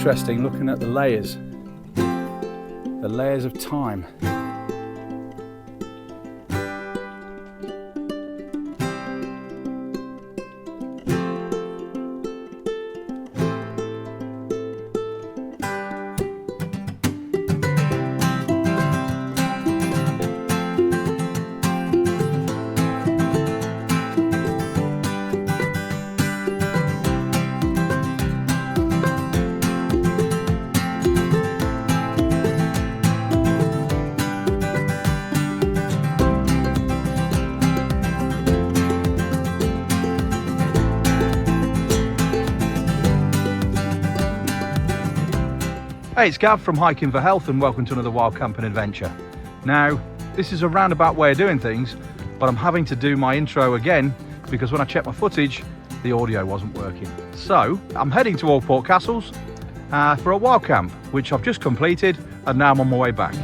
interesting looking at the layers of time. Hey, it's Gav from Hiking for Health and welcome to another wild camping adventure. Now, this is a roundabout way of doing things, but I'm having to do my intro again because when I checked my footage, the audio wasn't working. So, I'm heading to Alport Castles for a wild camp, which I've just completed and now I'm on my way back.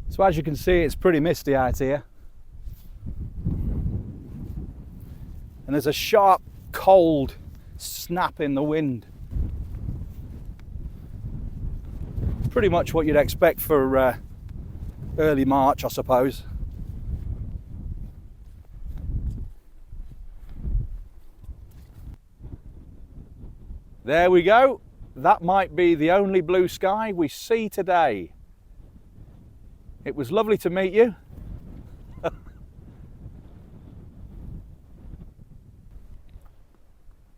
So as you can see, it's pretty misty out here. And there's a sharp, cold snap in the wind. Pretty much what you'd expect for early March, I suppose. There we go. That might be the only blue sky we see today. It was lovely to meet you.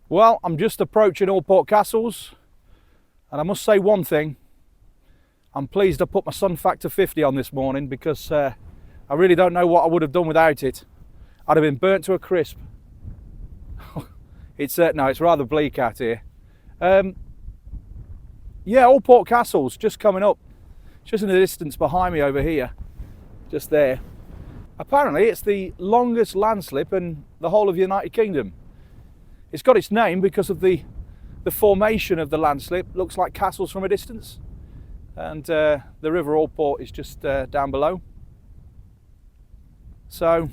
Well, I'm just approaching Alport Castles, and I must say one thing. I'm pleased I put my sun factor 50 on this morning because I really don't know what I would have done without it. I'd have been burnt to a crisp. It's rather bleak out here. Yeah, Alport Castles just coming up. Just in the distance behind me over here, just there. Apparently it's the longest landslip in the whole of the United Kingdom. It's got its name because of the formation of the landslip. Looks like castles from a distance. And the River Alport is just down below. So,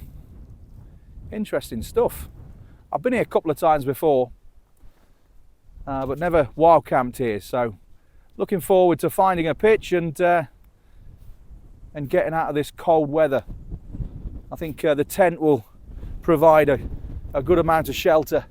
interesting stuff. I've been here a couple of times before, but never wild camped here, so looking forward to finding a pitch and getting out of this cold weather. I think the tent will provide a good amount of shelter.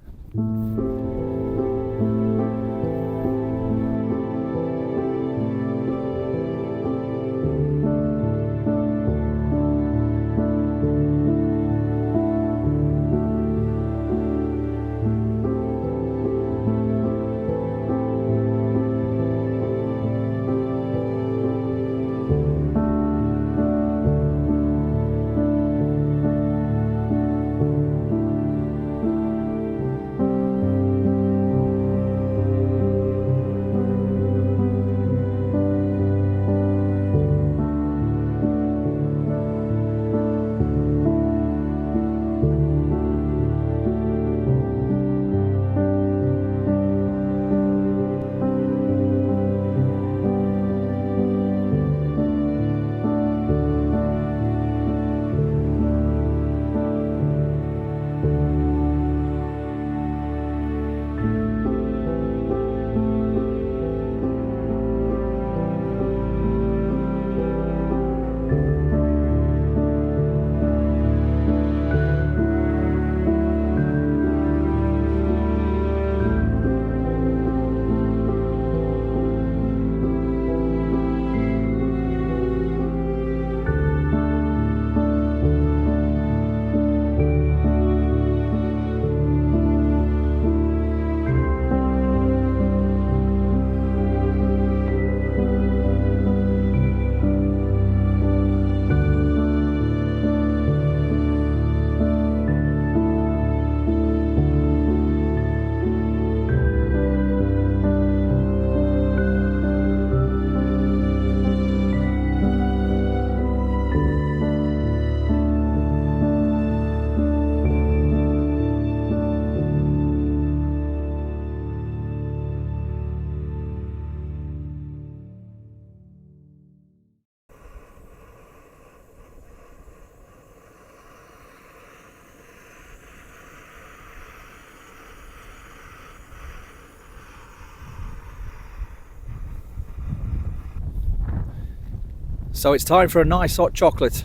So it's time for a nice hot chocolate.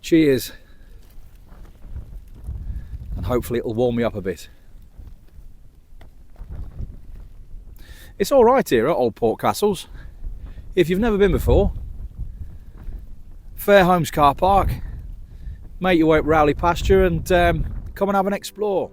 Cheers. And hopefully it'll warm me up a bit. It's all right here at Alport Castles. If you've never been before, Fairholmes car park, make your way up Rowlee Pasture and come and have an explore.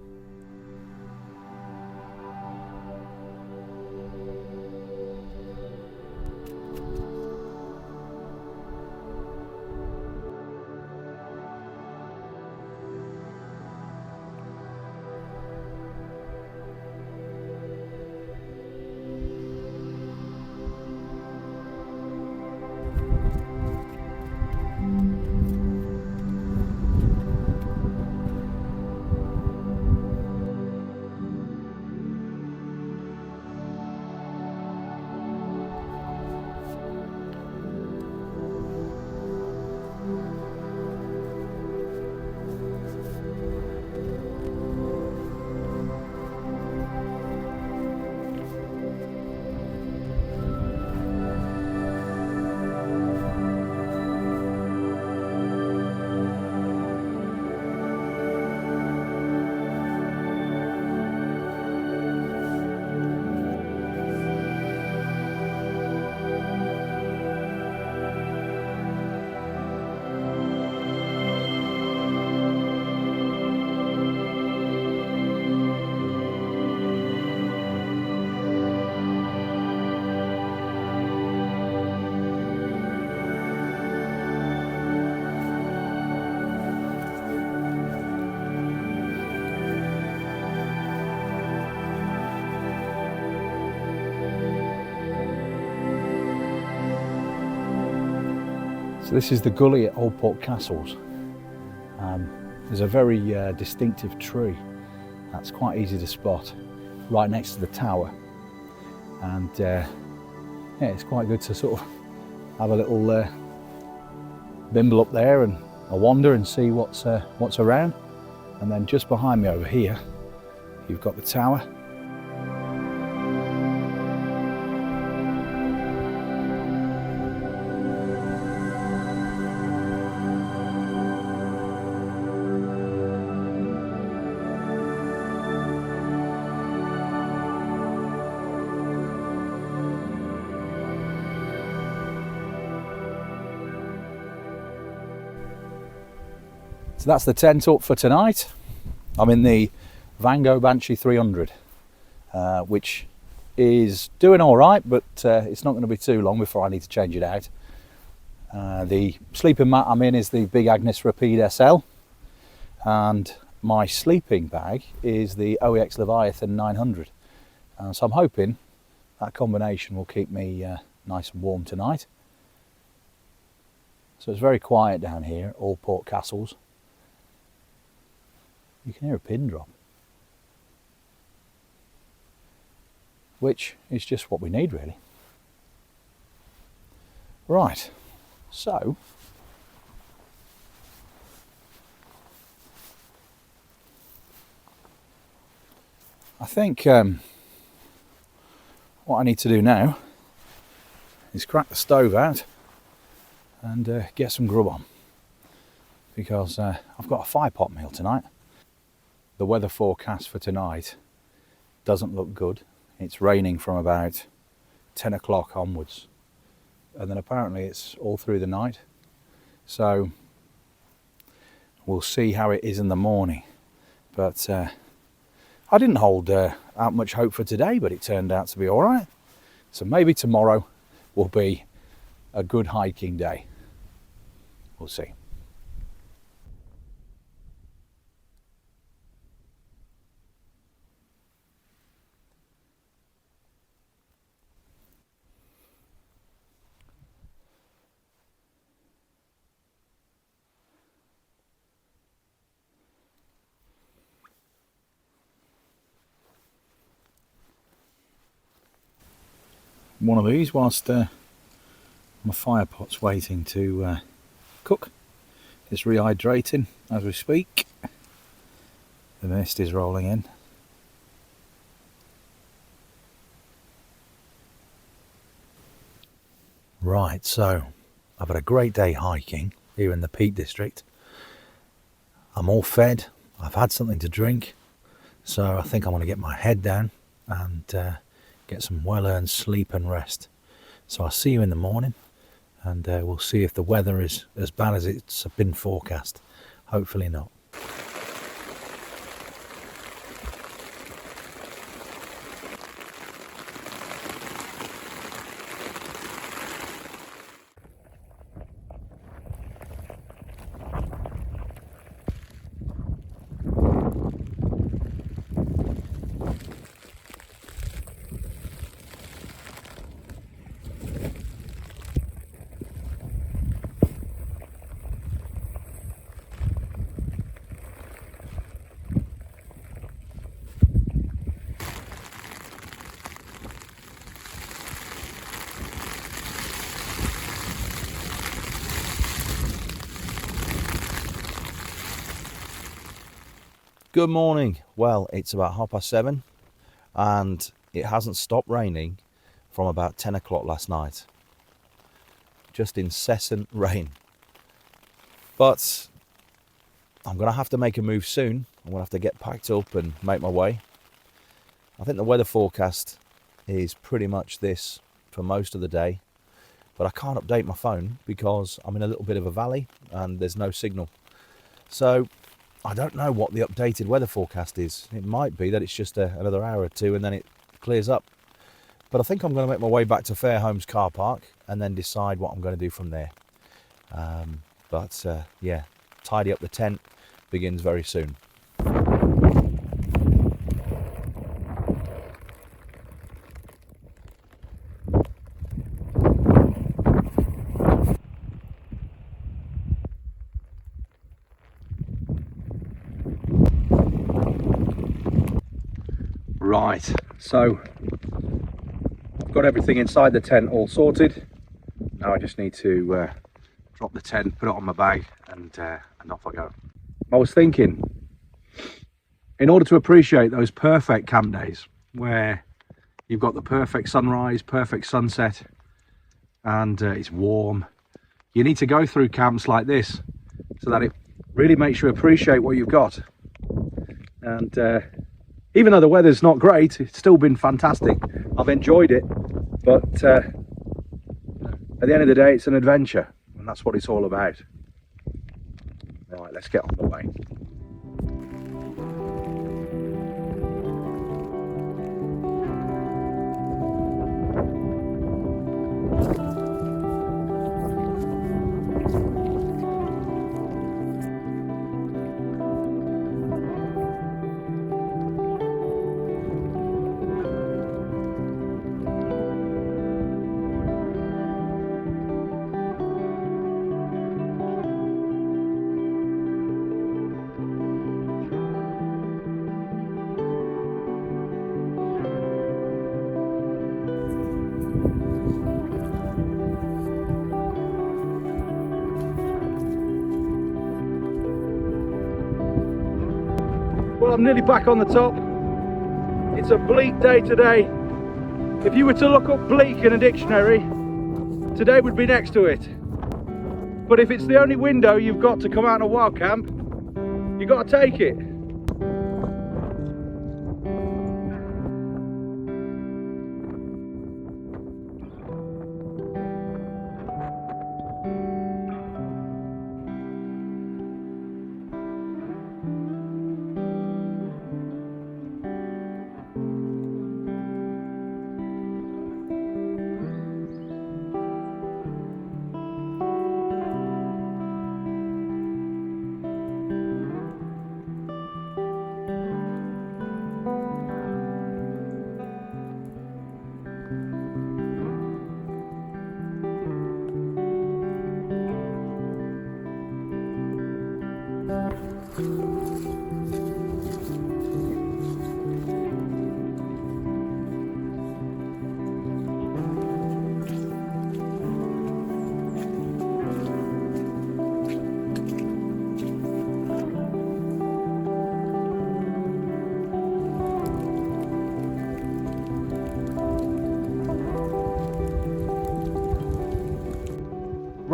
So this is the gully at Alport Castles. There's a very distinctive tree that's quite easy to spot right next to the tower, and yeah, it's quite good to sort of have a little bimble up there and a wander and see what's around. And then just behind me over here you've got the tower. So that's the tent up for tonight. I'm in the Vango Banshee 300, which is doing all right, but it's not going to be too long before I need to change it out. The sleeping mat I'm in is the Big Agnes Rapide SL, and my sleeping bag is the OEX Leviathan 900. So I'm hoping that combination will keep me nice and warm tonight. So it's very quiet down here at Alport Castles. You can hear a pin drop, which is just what we need, really. Right, so I think what I need to do now is crack the stove out and get some grub on, because I've got a 5-pot meal tonight. The weather forecast for tonight doesn't look good. It's raining from about 10 o'clock onwards, and then apparently it's all through the night. So we'll see how it is in the morning. But I didn't hold out much hope for today, but it turned out to be all right. So maybe tomorrow will be a good hiking day. We'll see. One of these whilst my fire pot's waiting to cook. It's rehydrating as we speak. The mist is rolling in. Right, so I've had a great day hiking here in the Peak District. I'm all fed, I've had something to drink, so I think I'm going to get my head down and get some well-earned sleep and rest. So I'll see you in the morning, and we'll see if the weather is as bad as it's been forecast. Hopefully not. Good morning. Well, it's about 7:30 and it hasn't stopped raining from about 10 o'clock last night. Just incessant rain. But I'm going to have to make a move soon. I'm going to have to get packed up and make my way. I think the weather forecast is pretty much this for most of the day. But I can't update my phone because I'm in a little bit of a valley and there's no signal. So I don't know what the updated weather forecast is. It might be that it's just another hour or two and then it clears up. But I think I'm going to make my way back to Fairholmes car park and then decide what I'm going to do from there. Yeah, tidy up the tent begins very soon. Right, so I've got everything inside the tent all sorted. Now I just need to drop the tent, put it on my bag, and off I go. I was thinking, in order to appreciate those perfect camp days where you've got the perfect sunrise, perfect sunset, and it's warm, you need to go through camps like this so that it really makes you appreciate what you've got. And even though the weather's not great, it's still been fantastic. I've enjoyed it, but at the end of the day, it's an adventure, and that's what it's all about. Right, let's get on the way. Well, I'm nearly back on the top. It's a bleak day today. If you were to look up bleak in a dictionary, today would be next to it. But if it's the only window you've got to come out on a wild camp, you've got to take it.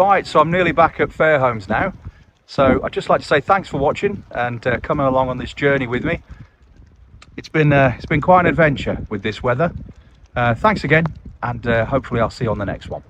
Right, so I'm nearly back at Fairholmes now. So I'd just like to say thanks for watching and coming along on this journey with me. It's been quite an adventure with this weather. Thanks again, and hopefully I'll see you on the next one.